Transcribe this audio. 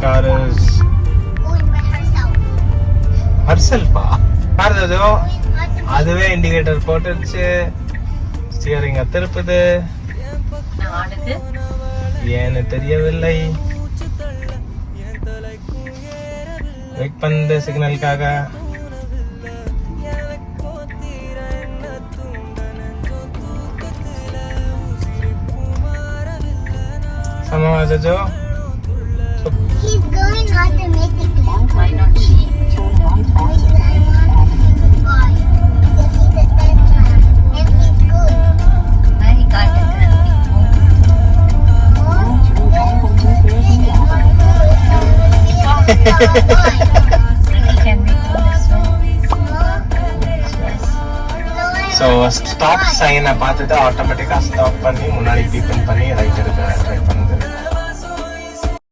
car is going by herself. herself. பாருதோ அதுவே indicator போட்டுருச்சு. Steering திருப்புது. அடுத்து ஏன்னு தெரியவில்லை. வெயிட் பண்ணுது சிக்னலுக்காக. சமமா Joe He's going automatically. why not she Because I want to be the boy. Because he's a test man. And he's good. I got it. He can make this so stop சைனை பார்த்துட்டு ஆட்டோமேட்டிக்காக stop பண்ணி முன்னாடி பீப்பன் பண்ணி right எடுக்க try பண்ண